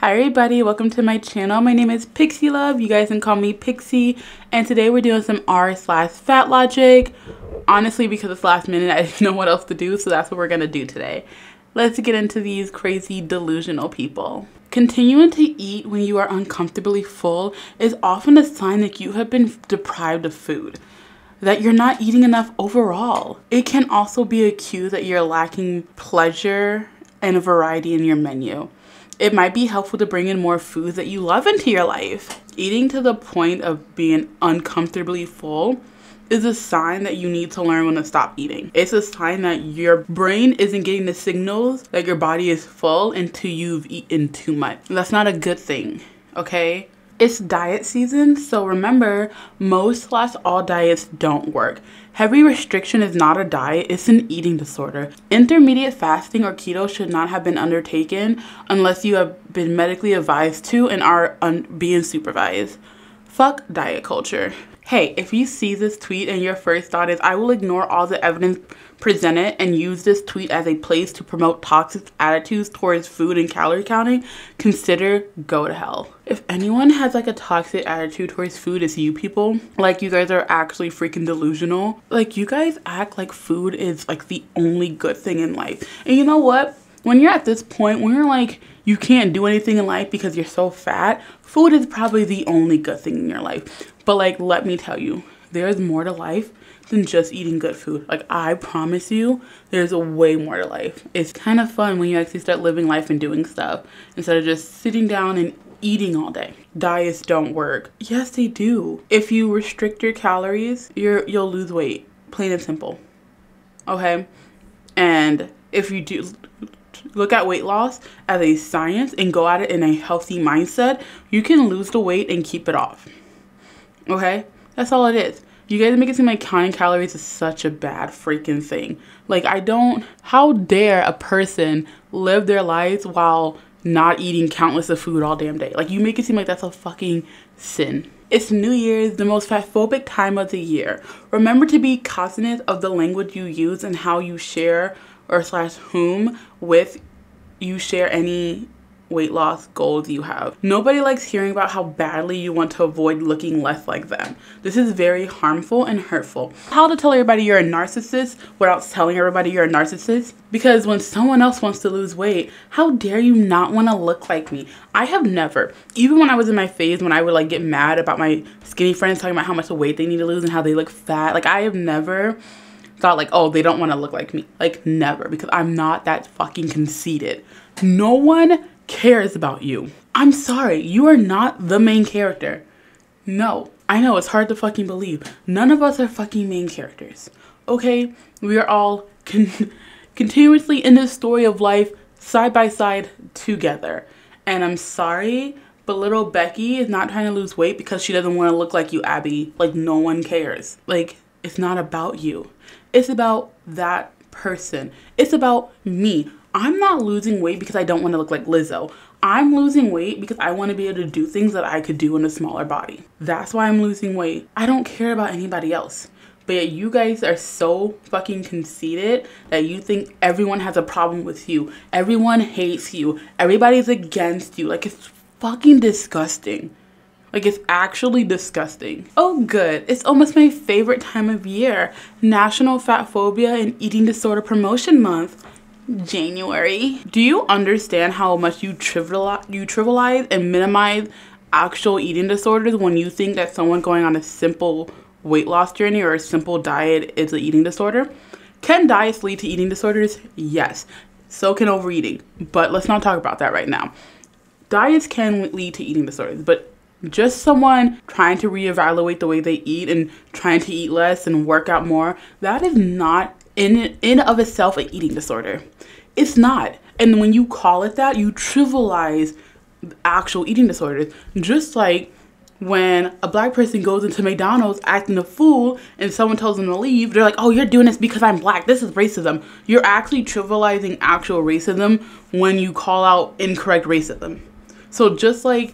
Hi everybody, welcome to my channel. My name is Pixie Love. You guys can call me Pixie. And today we're doing some r/Fatlogic. Honestly, because it's last minute, I didn't know what else to do, so that's what we're gonna do today. Let's get into these crazy delusional people. Continuing to eat when you are uncomfortably full is often a sign that you have been deprived of food, that you're not eating enough overall. It can also be a cue that you're lacking pleasure and a variety in your menu. It might be helpful to bring in more foods that you love into your life. Eating to the point of being uncomfortably full is a sign that you need to learn when to stop eating. It's a sign that your brain isn't getting the signals that your body is full until you've eaten too much. That's not a good thing, okay? It's diet season, so remember, most/all diets don't work. Heavy restriction is not a diet, it's an eating disorder. Intermediate fasting or keto should not have been undertaken unless you have been medically advised to and are being supervised. Fuck diet culture. Hey, if you see this tweet and your first thought is, I will ignore all the evidence presented and use this tweet as a place to promote toxic attitudes towards food and calorie counting, consider go to hell. If anyone has like a toxic attitude towards food, it's you people. Like, you guys are actually freaking delusional. Like, you guys act like food is like the only good thing in life. And you know what? When you're at this point, when you're like, you can't do anything in life because you're so fat, food is probably the only good thing in your life. But like, let me tell you, there's more to life than just eating good food. Like, I promise you, there's a way more to life. It's kind of fun when you actually start living life and doing stuff instead of just sitting down and eating all day. Diets don't work. Yes, they do. If you restrict your calories, you'll lose weight, plain and simple. Okay? And if you do look at weight loss as a science and go at it in a healthy mindset, you can lose the weight and keep it off. Okay? That's all it is. You guys make it seem like counting calories is such a bad freaking thing. Like, how dare a person live their lives while not eating countless of food all damn day? Like, you make it seem like that's a fucking sin. It's New Year's, the most fatphobic time of the year. Remember to be cognizant of the language you use and how you share whom with you share any weight loss goals you have. Nobody likes hearing about how badly you want to avoid looking less like them. This is very harmful and hurtful. How to tell everybody you're a narcissist without telling everybody you're a narcissist? Because when someone else wants to lose weight, how dare you not want to look like me? I have never, even when I was in my phase when I would like get mad about my skinny friends talking about how much weight they need to lose and how they look fat, like I have never thought like, oh, they don't want to look like me. Like, never, because I'm not that fucking conceited. No one cares about you. I'm sorry, you are not the main character. No, I know it's hard to fucking believe. None of us are fucking main characters. Okay, we are all continuously in this story of life side by side together. And I'm sorry, but little Becky is not trying to lose weight because she doesn't want to look like you, Abby. Like, no one cares. Like, it's not about you. It's about that person. It's about me. I'm not losing weight because I don't want to look like Lizzo. I'm losing weight because I want to be able to do things that I could do in a smaller body. That's why I'm losing weight. I don't care about anybody else. But yet you guys are so fucking conceited that you think everyone has a problem with you. Everyone hates you. Everybody's against you. Like, it's fucking disgusting. Like, it's actually disgusting. Oh, good. It's almost my favorite time of year. National Fat Phobia and Eating Disorder Promotion Month. January. Do you understand how much you trivialize and minimize actual eating disorders when you think that someone going on a simple weight loss journey or a simple diet is an eating disorder? Can diets lead to eating disorders? Yes. So can overeating. But let's not talk about that right now. Diets can lead to eating disorders, but just someone trying to reevaluate the way they eat and trying to eat less and work out more, that is not in of itself an eating disorder. It's not. And when you call it that, you trivialize actual eating disorders. Just like when a black person goes into McDonald's acting a fool and someone tells them to leave, they're like, oh, you're doing this because I'm black. This is racism. You're actually trivializing actual racism when you call out incorrect racism. So just like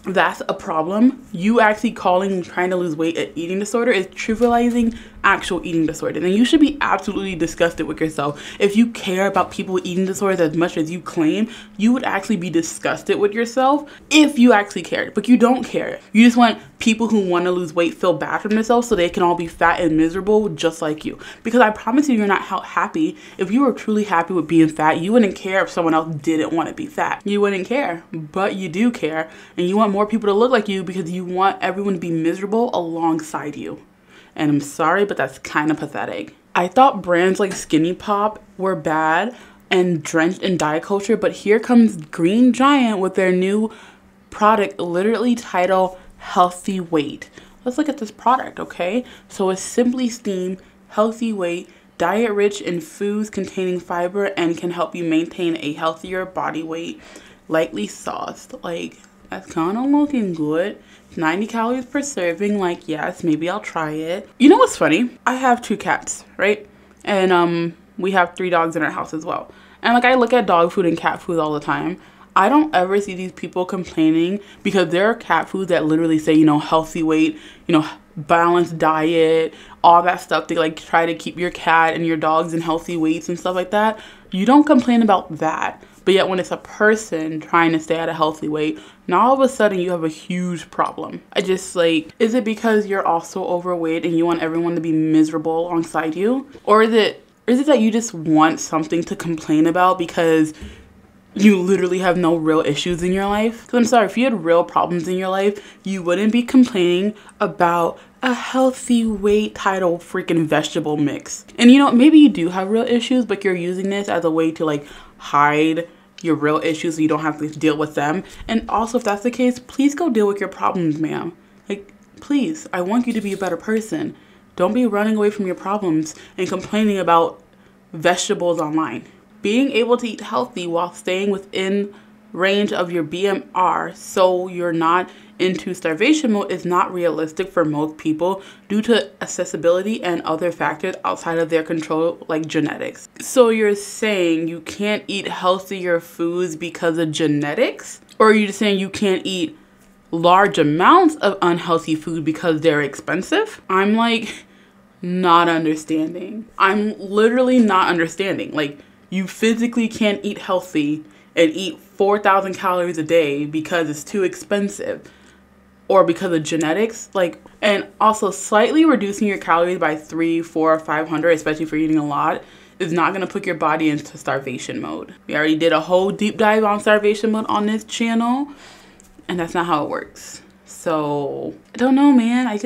that's a problem, you actually trying to lose weight an eating disorder is trivializing actual eating disorder, then you should be absolutely disgusted with yourself. If you care about people with eating disorders as much as you claim, you would actually be disgusted with yourself if you actually cared. But you don't care. You just want people who want to lose weight feel bad for themselves so they can all be fat and miserable just like you. Because I promise you, you're not happy. If you were truly happy with being fat, you wouldn't care if someone else didn't want to be fat. You wouldn't care, but you do care, and you want more people to look like you because you want everyone to be miserable alongside you. And I'm sorry, but that's kind of pathetic. I thought brands like Skinny Pop were bad and drenched in diet culture, but here comes Green Giant with their new product, literally titled Healthy Weight. Let's look at this product, okay? So it's Simply Steam Healthy Weight, diet rich in foods containing fiber and can help you maintain a healthier body weight, lightly sauced. Like, that's kind of looking good. 90 calories per serving. Like, yes, maybe I'll try it. You know what's funny? I have 2 cats, right? And we have 3 dogs in our house as well. And like, I look at dog food and cat food all the time. I don't ever see these people complaining because there are cat foods that literally say, you know, healthy weight, you know, balanced diet, all that stuff to like try to keep your cat and your dogs in healthy weights and stuff like that. You don't complain about that. But yet when it's a person trying to stay at a healthy weight, now all of a sudden you have a huge problem. I just like, is it because you're also overweight and you want everyone to be miserable alongside you? Or is it that you just want something to complain about because you literally have no real issues in your life? Because I'm sorry, if you had real problems in your life, you wouldn't be complaining about a healthy weight title freaking vegetable mix. And you know, maybe you do have real issues, but you're using this as a way to like hide your real issues so you don't have to deal with them. And also, if that's the case, please go deal with your problems, ma'am. Like, please, I want you to be a better person. Don't be running away from your problems and complaining about vegetables online. Being able to eat healthy while staying within range of your BMR so you're not into starvation mode is not realistic for most people due to accessibility and other factors outside of their control, like genetics. So you're saying you can't eat healthier foods because of genetics? Or are you just saying you can't eat large amounts of unhealthy food because they're expensive? I'm like not understanding. I'm literally not understanding. Like, you physically can't eat healthy and eat 4,000 calories a day because it's too expensive or because of genetics. Like, and also slightly reducing your calories by 300, 400, 500, especially if you're eating a lot, is not going to put your body into starvation mode. We already did a whole deep dive on starvation mode on this channel, and that's not how it works. So I don't know, man. I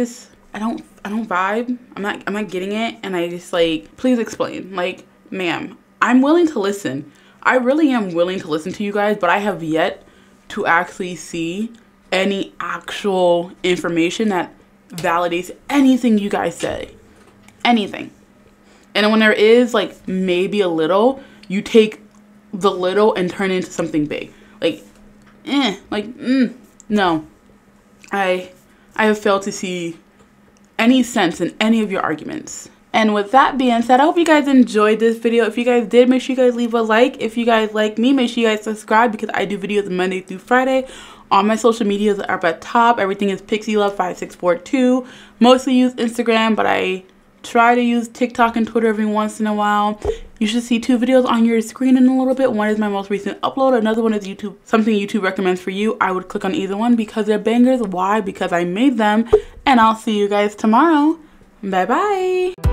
don't vibe. I'm not getting it. And I just like, please explain. Like, ma'am, I'm willing to listen. I really am willing to listen to you guys, but I have yet to actually see any actual information that validates anything you guys say. Anything. And when there is like maybe a little, you take the little and turn it into something big. Like, no. I have failed to see any sense in any of your arguments. And with that being said, I hope you guys enjoyed this video. If you guys did, make sure you guys leave a like. If you guys like me, make sure you guys subscribe because I do videos Monday through Friday. All my social medias are up at top. Everything is PixieLove5642. Mostly use Instagram, but I try to use TikTok and Twitter every once in a while. You should see 2 videos on your screen in a little bit. One is my most recent upload. Another one is something YouTube recommends for you. I would click on either one because they're bangers. Why? Because I made them. And I'll see you guys tomorrow. Bye-bye.